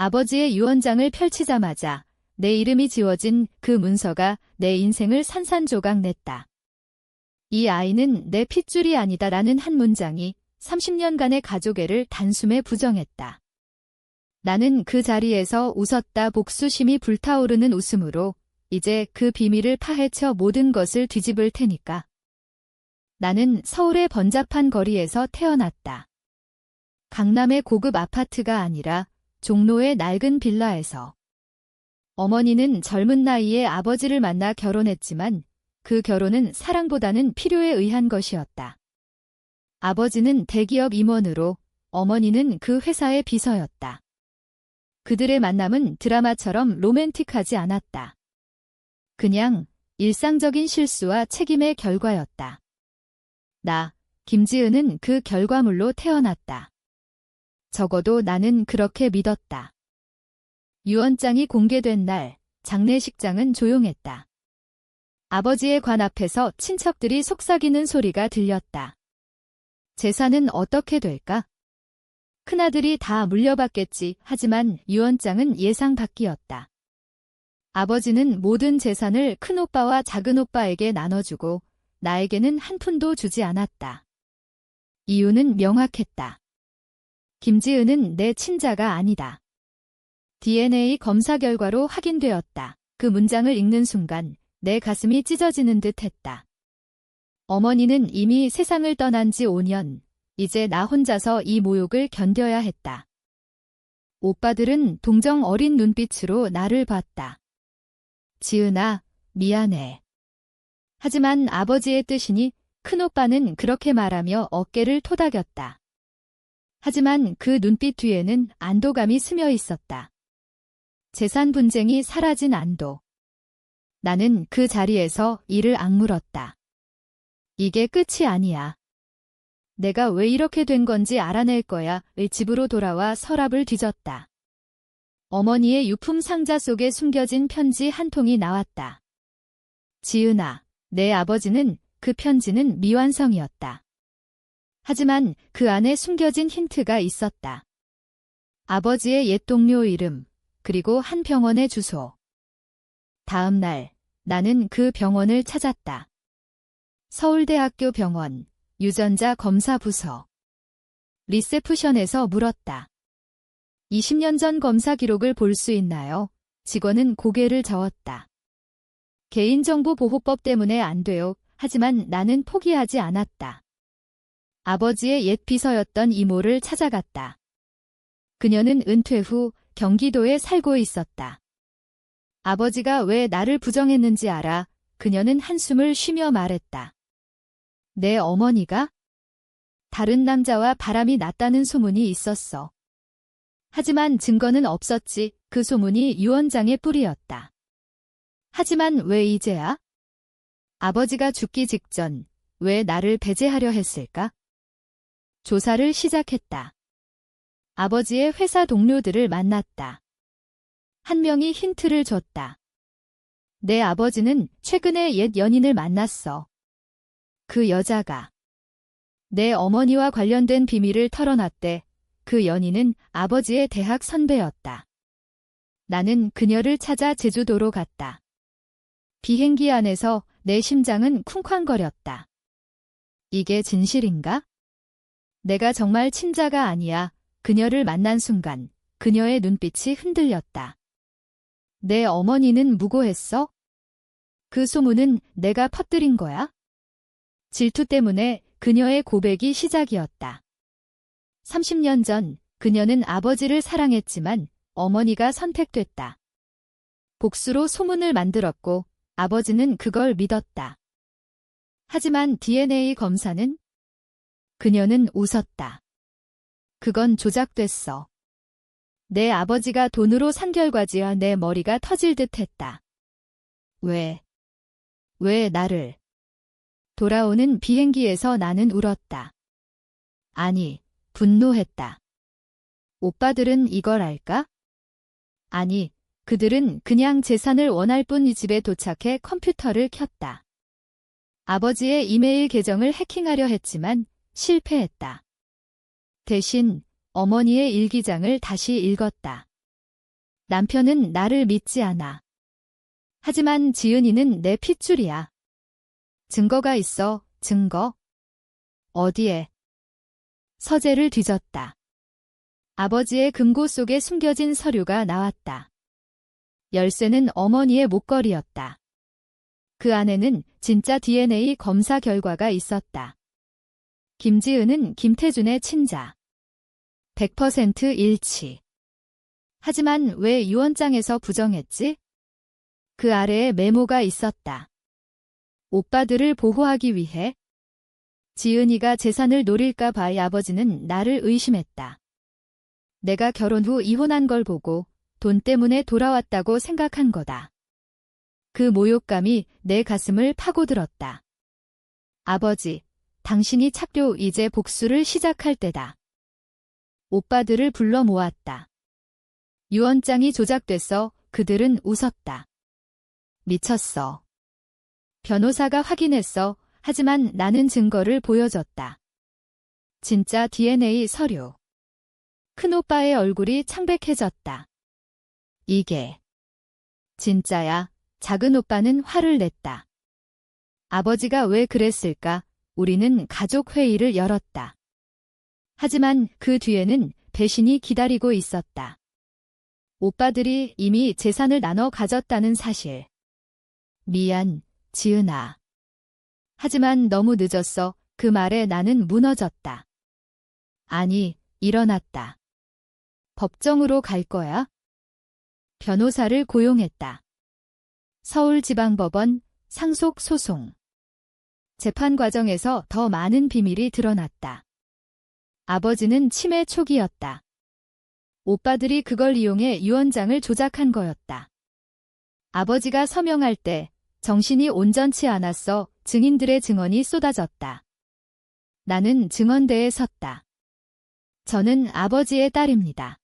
아버지의 유언장을 펼치자마자 내 이름이 지워진 그 문서가 내 인생을 산산조각 냈다. 이 아이는 내 핏줄이 아니다라는 한 문장이 30년간의 가족애를 단숨에 부정했다. 나는 그 자리에서 웃었다. 복수심이 불타오르는 웃음으로 이제 그 비밀을 파헤쳐 모든 것을 뒤집을 테니까. 나는 서울의 번잡한 거리에서 태어났다. 강남의 고급 아파트가 아니라 종로의 낡은 빌라에서. 어머니는 젊은 나이에 아버지를 만나 결혼했지만 그 결혼은 사랑보다는 필요에 의한 것이었다. 아버지는 대기업 임원으로, 어머니는 그 회사의 비서였다. 그들의 만남은 드라마처럼 로맨틱하지 않았다. 그냥 일상적인 실수와 책임의 결과였다. 나, 김지은은 그 결과물로 태어났다. 적어도 나는 그렇게 믿었다. 유언장이 공개된 날, 장례식장은 조용했다. 아버지의 관 앞에서 친척들이 속삭이는 소리가 들렸다. 재산은 어떻게 될까? 큰아들이 다 물려받겠지. 하지만 유언장은 예상 밖이었다. 아버지는 모든 재산을 큰오빠와 작은오빠에게 나눠주고 나에게는 한 푼도 주지 않았다. 이유는 명확했다. 김지은은 내 친자가 아니다. DNA 검사 결과로 확인되었다. 그 문장을 읽는 순간 내 가슴이 찢어지는 듯 했다. 어머니는 이미 세상을 떠난 지 5년, 이제 나 혼자서 이 모욕을 견뎌야 했다. 오빠들은 동정 어린 눈빛으로 나를 봤다. 지은아, 미안해. 하지만 아버지의 뜻이니 큰오빠는 그렇게 말하며 어깨를 토닥였다. 하지만 그 눈빛 뒤에는 안도감이 스며 있었다. 재산 분쟁이 사라진 안도. 나는 그 자리에서 이를 악물었다. 이게 끝이 아니야. 내가 왜 이렇게 된 건지 알아낼 거야. 집으로 돌아와 서랍을 뒤졌다. 어머니의 유품 상자 속에 숨겨진 편지 한 통이 나왔다. 지은아, 내 아버지는 그 편지는 미완성이었다. 하지만 그 안에 숨겨진 힌트가 있었다. 아버지의 옛 동료 이름, 그리고 한 병원의 주소. 다음 날, 나는 그 병원을 찾았다. 서울대학교 병원, 유전자 검사 부서. 리세프션에서 물었다. 20년 전 검사 기록을 볼 수 있나요? 직원은 고개를 저었다. 개인정보보호법 때문에 안 돼요. 하지만 나는 포기하지 않았다. 아버지의 옛 비서였던 이모를 찾아갔다. 그녀는 은퇴 후 경기도에 살고 있었다. 아버지가 왜 나를 부정했는지 알아. 그녀는 한숨을 쉬며 말했다. 내 어머니가? 다른 남자와 바람이 났다는 소문이 있었어. 하지만 증거는 없었지. 그 소문이 유언장의 뿌리였다. 하지만 왜 이제야? 아버지가 죽기 직전 왜 나를 배제하려 했을까? 조사를 시작했다. 아버지의 회사 동료들을 만났다. 한 명이 힌트를 줬다. 내 아버지는 최근에 옛 연인을 만났어. 그 여자가 내 어머니와 관련된 비밀을 털어놨대. 그 연인은 아버지의 대학 선배였다. 나는 그녀를 찾아 제주도로 갔다. 비행기 안에서 내 심장은 쿵쾅거렸다. 이게 진실인가? 내가 정말 친자가 아니야. 그녀를 만난 순간 그녀의 눈빛이 흔들렸다. 내 어머니는 무고했어? 그 소문은 내가 퍼뜨린 거야? 질투 때문에 그녀의 고백이 시작이었다. 30년 전 그녀는 아버지를 사랑했지만 어머니가 선택됐다. 복수로 소문을 만들었고 아버지는 그걸 믿었다. 하지만 DNA 검사는? 그녀는 웃었다. 그건 조작됐어. 내 아버지가 돈으로 산 결과지야. 내 머리가 터질 듯 했다. 왜 나를? 돌아오는 비행기에서 나는 울었다. 아니, 분노했다. 오빠들은 이걸 알까? 아니, 그들은 그냥 재산을 원할 뿐. 이 집에 도착해 컴퓨터를 켰다. 아버지의 이메일 계정을 해킹하려 했지만 실패했다. 대신 어머니의 일기장을 다시 읽었다. 남편은 나를 믿지 않아. 하지만 지은이는 내 핏줄이야. 증거가 있어, 증거. 어디에? 서재를 뒤졌다. 아버지의 금고 속에 숨겨진 서류가 나왔다. 열쇠는 어머니의 목걸이였다. 그 안에는 진짜 DNA 검사 결과가 있었다. 김지은은 김태준의 친자. 100% 일치. 하지만 왜 유언장에서 부정했지? 그 아래에 메모가 있었다. 오빠들을 보호하기 위해. 지은이가 재산을 노릴까 봐 아버지는 나를 의심했다. 내가 결혼 후 이혼한 걸 보고 돈 때문에 돌아왔다고 생각한 거다. 그 모욕감이 내 가슴을 파고들었다. 아버지, 당신이 착료 이제 복수를 시작할 때다. 오빠들을 불러 모았다. 유언장이 조작됐어. 그들은 웃었다. 미쳤어. 변호사가 확인했어. 하지만 나는 증거를 보여줬다. 진짜 DNA 서류. 큰오빠의 얼굴이 창백해졌다. 이게 진짜야. 작은오빠는 화를 냈다. 아버지가 왜 그랬을까? 우리는 가족 회의를 열었다. 하지만 그 뒤에는 배신이 기다리고 있었다. 오빠들이 이미 재산을 나눠 가졌다는 사실. 미안, 지은아. 하지만 너무 늦었어. 그 말에 나는 무너졌다. 아니, 일어났다. 법정으로 갈 거야? 변호사를 고용했다. 서울지방법원 상속소송. 재판 과정에서 더 많은 비밀이 드러났다. 아버지는 치매 초기였다. 오빠들이 그걸 이용해 유언장을 조작한 거였다. 아버지가 서명할 때 정신이 온전치 않았어. 증인들의 증언이 쏟아졌다. 나는 증언대에 섰다. 저는 아버지의 딸입니다.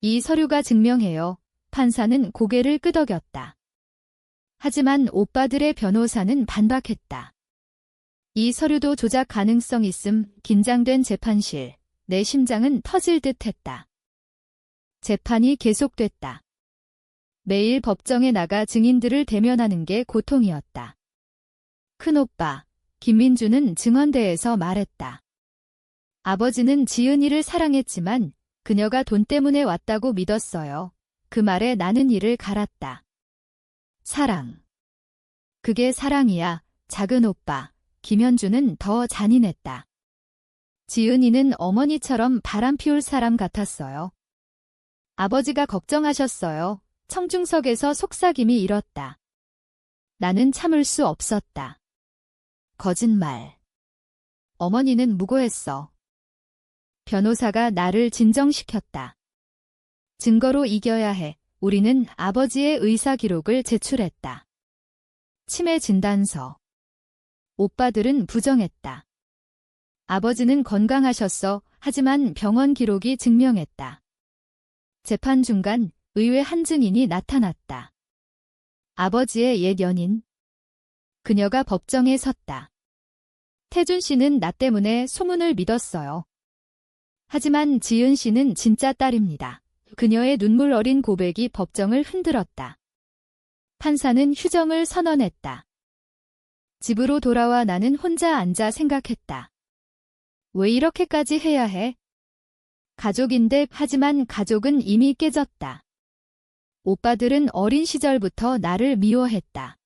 이 서류가 증명해요. 판사는 고개를 끄덕였다. 하지만 오빠들의 변호사는 반박했다. 이 서류도 조작 가능성 있음. 긴장된 재판실. 내 심장은 터질 듯 했다. 재판이 계속됐다. 매일 법정에 나가 증인들을 대면하는 게 고통이었다. 큰오빠, 김민주는 증언대에서 말했다. 아버지는 지은이를 사랑했지만 그녀가 돈 때문에 왔다고 믿었어요. 그 말에 나는 이를 갈았다. 사랑. 그게 사랑이야. 작은오빠, 김현주는 더 잔인했다. 지은이는 어머니처럼 바람 피울 사람 같았어요. 아버지가 걱정하셨어요. 청중석에서 속삭임이 일었다. 나는 참을 수 없었다. 거짓말. 어머니는 무고했어. 변호사가 나를 진정시켰다. 증거로 이겨야 해. 우리는 아버지의 의사 기록을 제출했다. 치매 진단서. 오빠들은 부정했다. 아버지는 건강하셨어. 하지만 병원 기록이 증명했다. 재판 중간 의외 한 증인이 나타났다. 아버지의 옛 연인. 그녀가 법정에 섰다. 태준 씨는 나 때문에 소문을 믿었어요. 하지만 지은 씨는 진짜 딸입니다. 그녀의 눈물 어린 고백이 법정을 흔들었다. 판사는 휴정을 선언했다. 집으로 돌아와 나는 혼자 앉아 생각했다. 왜 이렇게까지 해야 해? 가족인데. 하지만 가족은 이미 깨졌다. 오빠들은 어린 시절부터 나를 미워했다.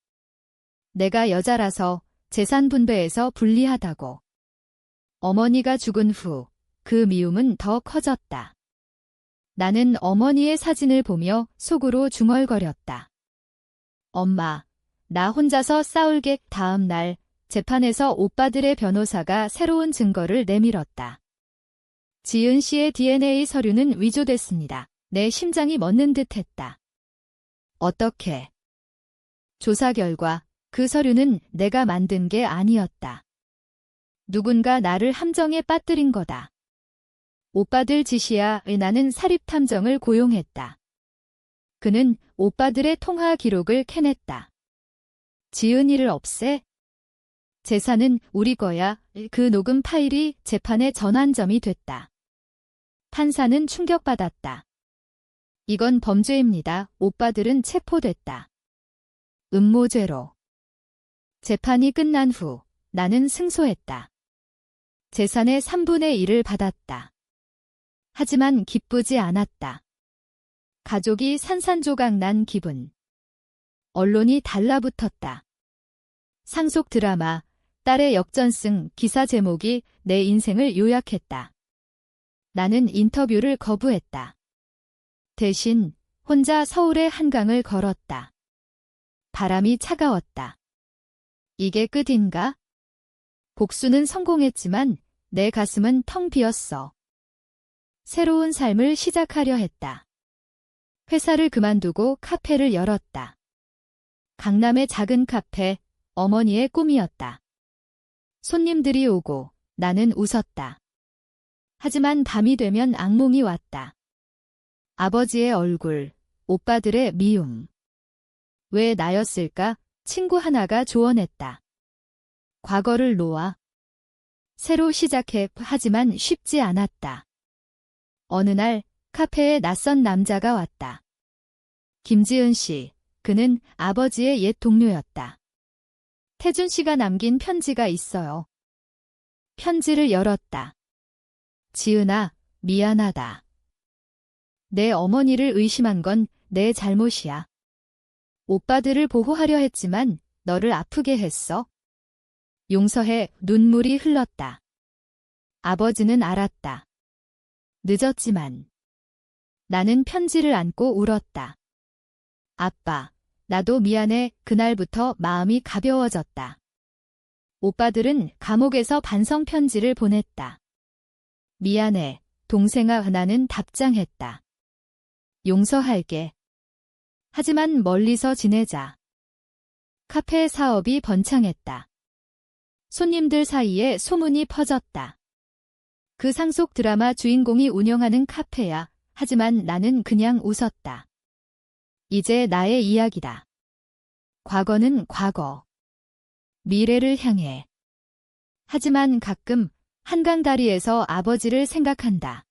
내가 여자라서 재산 분배에서 불리하다고. 어머니가 죽은 후 그 미움은 더 커졌다. 나는 어머니의 사진을 보며 속으로 중얼거렸다. 엄마, 나 혼자서 싸울게. 다음 날 재판에서 오빠들의 변호사가 새로운 증거를 내밀었다. 지은 씨의 DNA 서류는 위조됐습니다. 내 심장이 멎는 듯 했다. 어떻게? 조사 결과 그 서류는 내가 만든 게 아니었다. 누군가 나를 함정에 빠뜨린 거다. 오빠들 짓이야. 나는 사립탐정을 고용했다. 그는 오빠들의 통화 기록을 캐냈다. 지은이를 없애? 재산은 우리 거야. 그 녹음 파일이 재판의 전환점이 됐다. 판사는 충격받았다. 이건 범죄입니다. 오빠들은 체포됐다. 음모죄로. 재판이 끝난 후 나는 승소했다. 재산의 3분의 1을 받았다. 하지만 기쁘지 않았다. 가족이 산산조각 난 기분. 언론이 달라붙었다. 상속 드라마, 딸의 역전승 기사 제목이 내 인생을 요약했다. 나는 인터뷰를 거부했다. 대신 혼자 서울의 한강을 걸었다. 바람이 차가웠다. 이게 끝인가? 복수는 성공했지만 내 가슴은 텅 비었어. 새로운 삶을 시작하려 했다. 회사를 그만두고 카페를 열었다. 강남의 작은 카페, 어머니의 꿈이었다. 손님들이 오고 나는 웃었다. 하지만 밤이 되면 악몽이 왔다. 아버지의 얼굴, 오빠들의 미움. 왜 나였을까? 친구 하나가 조언했다. 과거를 놓아. 새로 시작해. 하지만 쉽지 않았다. 어느 날 카페에 낯선 남자가 왔다. 김지은 씨, 그는 아버지의 옛 동료였다. 태준 씨가 남긴 편지가 있어요. 편지를 열었다. 지은아, 미안하다. 내 어머니를 의심한 건 내 잘못이야. 오빠들을 보호하려 했지만 너를 아프게 했어. 용서해. 눈물이 흘렀다. 아버지는 알았다. 늦었지만. 나는 편지를 안고 울었다. 아빠, 나도 미안해. 그날부터 마음이 가벼워졌다. 오빠들은 감옥에서 반성 편지를 보냈다. 미안해, 동생아. 나는 답장했다. 용서할게. 하지만 멀리서 지내자. 카페 사업이 번창했다. 손님들 사이에 소문이 퍼졌다. 그 상속 드라마 주인공이 운영하는 카페야. 하지만 나는 그냥 웃었다. 이제 나의 이야기다. 과거는 과거. 미래를 향해. 하지만 가끔 한강 다리에서 아버지를 생각한다.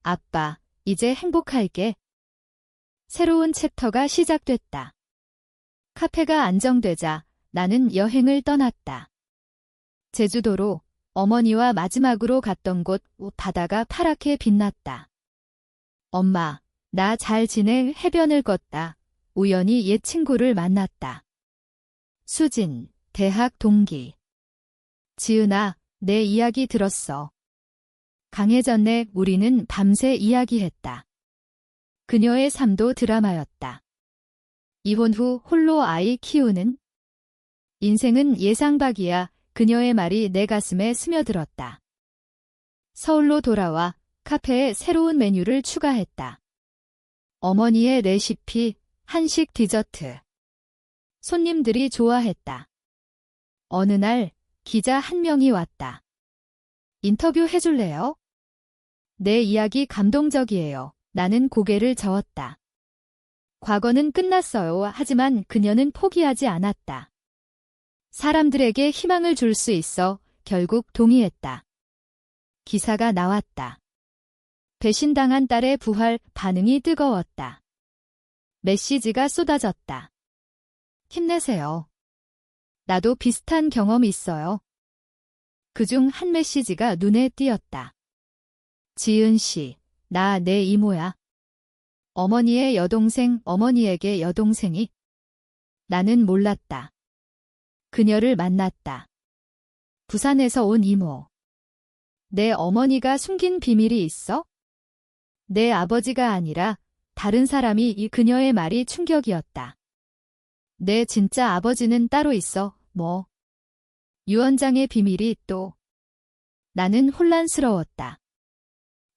아빠, 이제 행복할게. 새로운 챕터가 시작됐다. 카페가 안정되자 나는 여행을 떠났다. 제주도로, 어머니와 마지막으로 갔던 곳. 바다가 파랗게 빛났다. 엄마, 나 잘 지내. 해변을 걷다. 우연히 옛 친구를 만났다. 수진, 대학 동기. 지은아, 내 이야기 들었어. 강해졌네. 우리는 밤새 이야기했다. 그녀의 삶도 드라마였다. 이혼 후 홀로 아이 키우는? 인생은 예상밖이야. 그녀의 말이 내 가슴에 스며들었다. 서울로 돌아와 카페에 새로운 메뉴를 추가했다. 어머니의 레시피, 한식 디저트. 손님들이 좋아했다. 어느 날 기자 한 명이 왔다. 인터뷰 해줄래요? 내 이야기 감동적이에요. 나는 고개를 저었다. 과거는 끝났어요. 하지만 그녀는 포기하지 않았다. 사람들에게 희망을 줄 수 있어. 결국 동의했다. 기사가 나왔다. 배신당한 딸의 부활. 반응이 뜨거웠다. 메시지가 쏟아졌다. 힘내세요. 나도 비슷한 경험이 있어요. 그중 한 메시지가 눈에 띄었다. 지은 씨, 나 내 이모야. 어머니의 여동생. 어머니에게 여동생이? 나는 몰랐다. 그녀를 만났다. 부산에서 온 이모. 내 어머니가 숨긴 비밀이 있어? 내 아버지가 아니라 다른 사람이. 이 그녀의 말이 충격이었다. 내 진짜 아버지는 따로 있어. 뭐? 유언장의 비밀이 또. 나는 혼란스러웠다.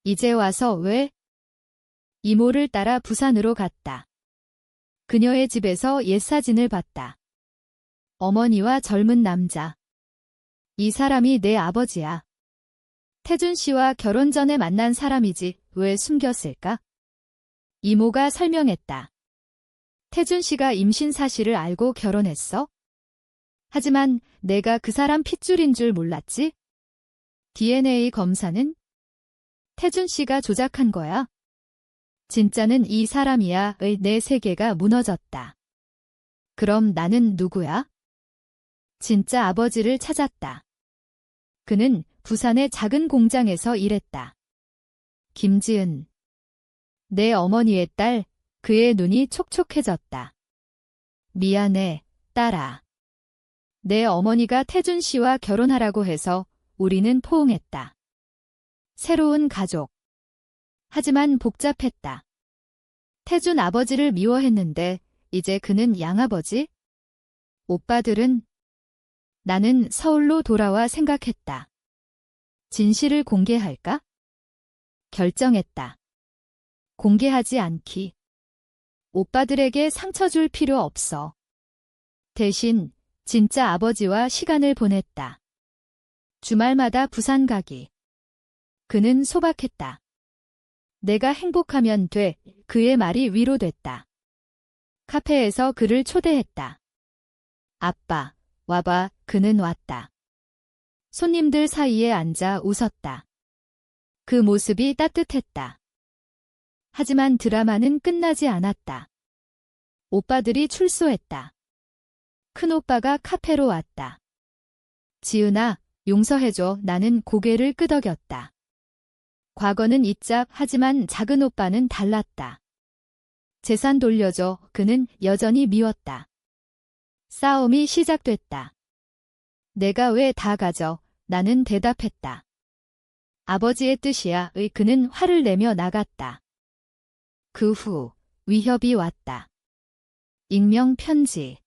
이제 와서 왜? 이모를 따라 부산으로 갔다. 그녀의 집에서 옛 사진을 봤다. 어머니와 젊은 남자. 이 사람이 내 아버지야. 태준 씨와 결혼 전에 만난 사람이지. 왜 숨겼을까? 이모가 설명했다. 태준 씨가 임신 사실을 알고 결혼했어? 하지만 내가 그 사람 핏줄인 줄 몰랐지? DNA 검사는? 태준 씨가 조작한 거야. 진짜는 이 사람이야의 내 세계가 무너졌다. 그럼 나는 누구야? 진짜 아버지를 찾았다. 그는 부산의 작은 공장에서 일했다. 김지은. 내 어머니의 딸, 그의 눈이 촉촉해졌다. 미안해, 딸아. 내 어머니가 태준 씨와 결혼하라고 해서 우리는 포옹했다. 새로운 가족. 하지만 복잡했다. 태준 아버지를 미워했는데 이제 그는 양아버지? 오빠들은? 나는 서울로 돌아와 생각했다. 진실을 공개할까? 결정했다. 공개하지 않기. 오빠들에게 상처 줄 필요 없어. 대신 진짜 아버지와 시간을 보냈다. 주말마다 부산 가기. 그는 소박했다. 내가 행복하면 돼. 그의 말이 위로됐다. 카페에서 그를 초대했다. 아빠, 와봐. 그는 왔다. 손님들 사이에 앉아 웃었다. 그 모습이 따뜻했다. 하지만 드라마는 끝나지 않았다. 오빠들이 출소했다. 큰오빠가 카페로 왔다. 지은아, 용서해줘. 나는 고개를 끄덕였다. 과거는 잊자. 하지만 작은 오빠는 달랐다. 재산 돌려줘. 그는 여전히 미웠다. 싸움이 시작됐다. 내가 왜 다 가져? 나는 대답했다. 아버지의 뜻이야. 그는 화를 내며 나갔다. 그 후 위협이 왔다. 익명 편지.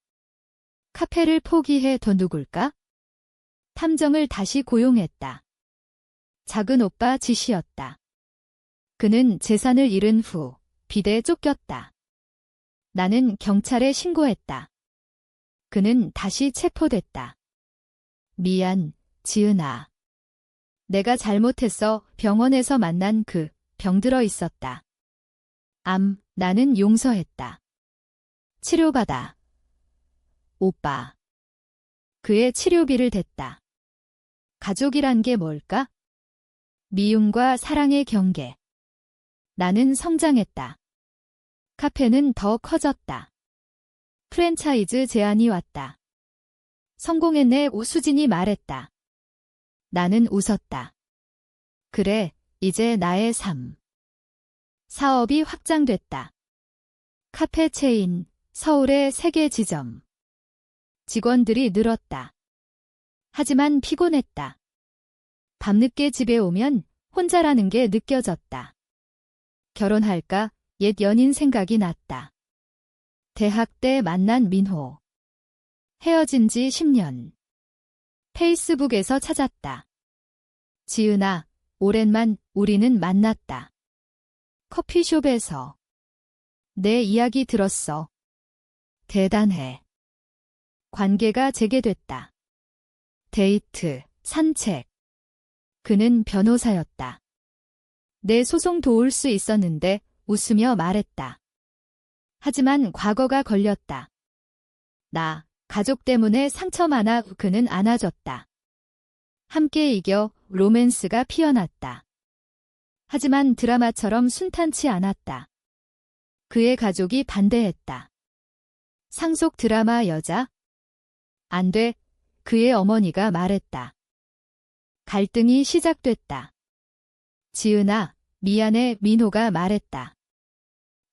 카페를 포기해 더 누굴까? 탐정을 다시 고용했다. 작은 오빠 지시였다. 그는 재산을 잃은 후 빚에 쫓겼다. 나는 경찰에 신고했다. 그는 다시 체포됐다. 미안, 지은아. 내가 잘못했어. 병원에서 만난 그 병들어 있었다. 나는 용서했다. 치료받아. 오빠. 그의 치료비를 댔다. 가족이란 게 뭘까? 미움과 사랑의 경계. 나는 성장했다. 카페는 더 커졌다. 프랜차이즈 제안이 왔다. 성공했네. 오수진이 말했다. 나는 웃었다. 그래, 이제 나의 삶. 사업이 확장됐다. 카페 체인, 서울의 3개 지점. 직원들이 늘었다. 하지만 피곤했다. 밤늦게 집에 오면 혼자라는 게 느껴졌다. 결혼할까? 옛 연인 생각이 났다. 대학 때 만난 민호. 헤어진 지 10년. 페이스북에서 찾았다. 지은아, 오랜만 우리는 만났다. 커피숍에서. 내 이야기 들었어. 대단해. 관계가 재개됐다. 데이트, 산책. 그는 변호사였다. 내 소송 도울 수 있었는데 웃으며 말했다. 하지만 과거가 걸렸다. 나, 가족 때문에 상처 많아. 그는 안아줬다. 함께 이겨 로맨스가 피어났다. 하지만 드라마처럼 순탄치 않았다. 그의 가족이 반대했다. 상속 드라마 여자? 안 돼. 그의 어머니가 말했다. 갈등이 시작됐다. 지은아, 미안해. 민호가 말했다.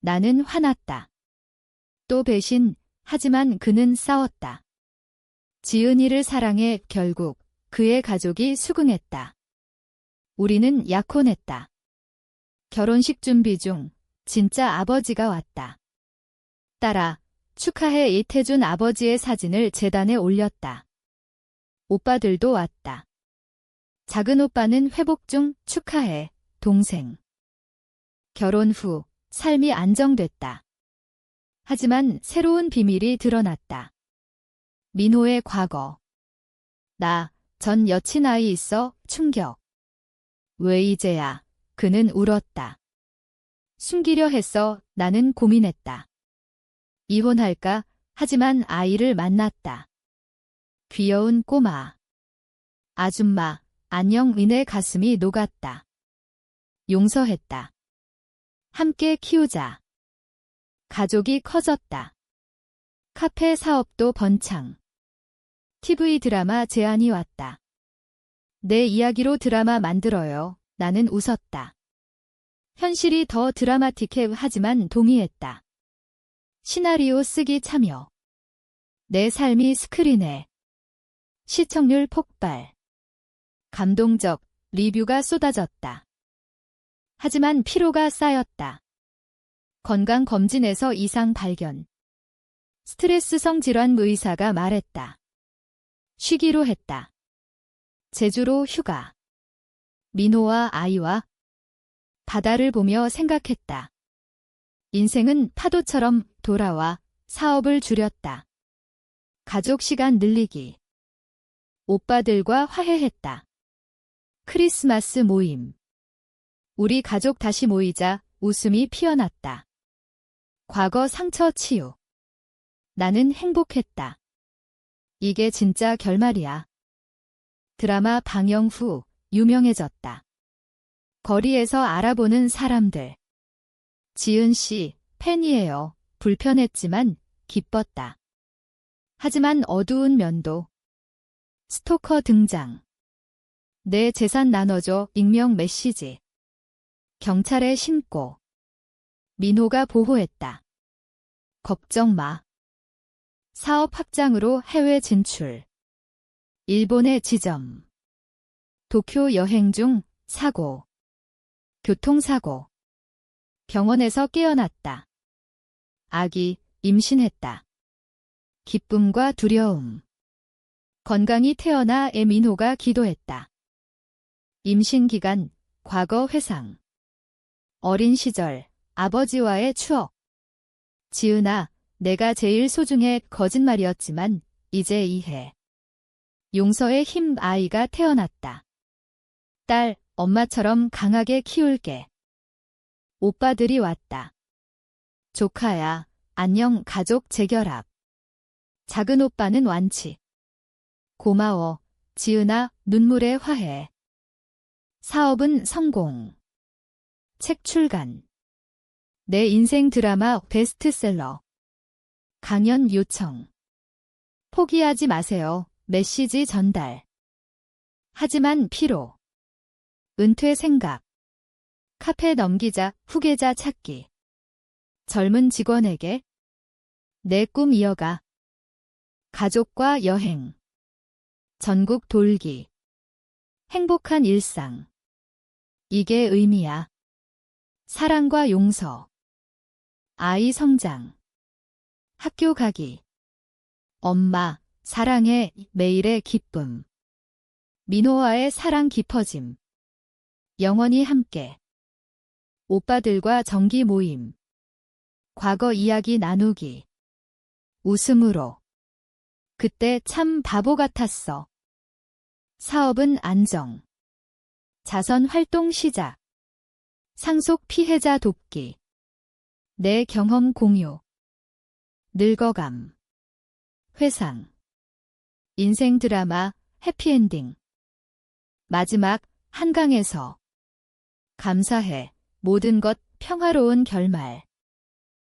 나는 화났다. 또 배신, 하지만 그는 싸웠다. 지은이를 사랑해. 결국 그의 가족이 수긍했다. 우리는 약혼했다. 결혼식 준비 중 진짜 아버지가 왔다. 딸아, 축하해. 이태준 아버지의 사진을 재단에 올렸다. 오빠들도 왔다. 작은 오빠는 회복 중. 축하해, 동생. 결혼 후 삶이 안정됐다. 하지만 새로운 비밀이 드러났다. 민호의 과거. 나, 전 여친 아이 있어. 충격. 왜 이제야? 그는 울었다. 숨기려 했어. 나는 고민했다. 이혼할까? 하지만 아이를 만났다. 귀여운 꼬마. 아줌마, 안녕. 내 가슴이 녹았다. 용서했다. 함께 키우자. 가족이 커졌다. 카페 사업도 번창. TV 드라마 제안이 왔다. 내 이야기로 드라마 만들어요. 나는 웃었다. 현실이 더 드라마틱해 하지만 동의했다. 시나리오 쓰기 참여. 내 삶이 스크린에. 시청률 폭발. 감동적 리뷰가 쏟아졌다. 하지만 피로가 쌓였다. 건강검진에서 이상 발견. 스트레스성 질환 의사가 말했다. 쉬기로 했다. 제주로 휴가. 민호와 아이와 바다를 보며 생각했다. 인생은 파도처럼 돌아와 사업을 줄였다. 가족 시간 늘리기. 오빠들과 화해했다. 크리스마스 모임. 우리 가족 다시 모이자 웃음이 피어났다. 과거 상처 치유. 나는 행복했다. 이게 진짜 결말이야. 드라마 방영 후 유명해졌다. 거리에서 알아보는 사람들. 지은 씨, 팬이에요. 불편했지만 기뻤다. 하지만 어두운 면도. 스토커 등장. 내 재산 나눠줘. 익명 메시지. 경찰에 신고. 민호가 보호했다. 걱정 마. 사업 확장으로 해외 진출. 일본의 지점. 도쿄 여행 중 사고. 교통사고. 병원에서 깨어났다. 아기 임신했다. 기쁨과 두려움. 건강히 태어나 애 민호가 기도했다. 임신 기간 과거 회상. 어린 시절 아버지와의 추억. 지은아, 내가 제일 소중해. 거짓말이었지만 이제 이해. 용서의 힘. 아이가 태어났다. 딸, 엄마처럼 강하게 키울게. 오빠들이 왔다. 조카야, 안녕. 가족 재결합. 작은 오빠는 완치. 고마워, 지은아. 눈물의 화해. 사업은 성공. 책 출간. 내 인생 드라마 베스트셀러. 강연 요청. 포기하지 마세요. 메시지 전달. 하지만 피로. 은퇴 생각. 카페 넘기자. 후계자 찾기. 젊은 직원에게 내 꿈 이어가. 가족과 여행. 전국 돌기. 행복한 일상. 이게 의미야. 사랑과 용서. 아이 성장. 학교 가기. 엄마, 사랑해. 매일의 기쁨. 민호와의 사랑 깊어짐. 영원히 함께. 오빠들과 정기 모임. 과거 이야기 나누기. 웃음으로. 그때 참 바보 같았어. 사업은 안정. 자선 활동 시작. 상속 피해자 돕기. 내 경험 공유. 늙어감. 회상. 인생 드라마 해피엔딩. 마지막 한강에서. 감사해. 모든 것 평화로운 결말.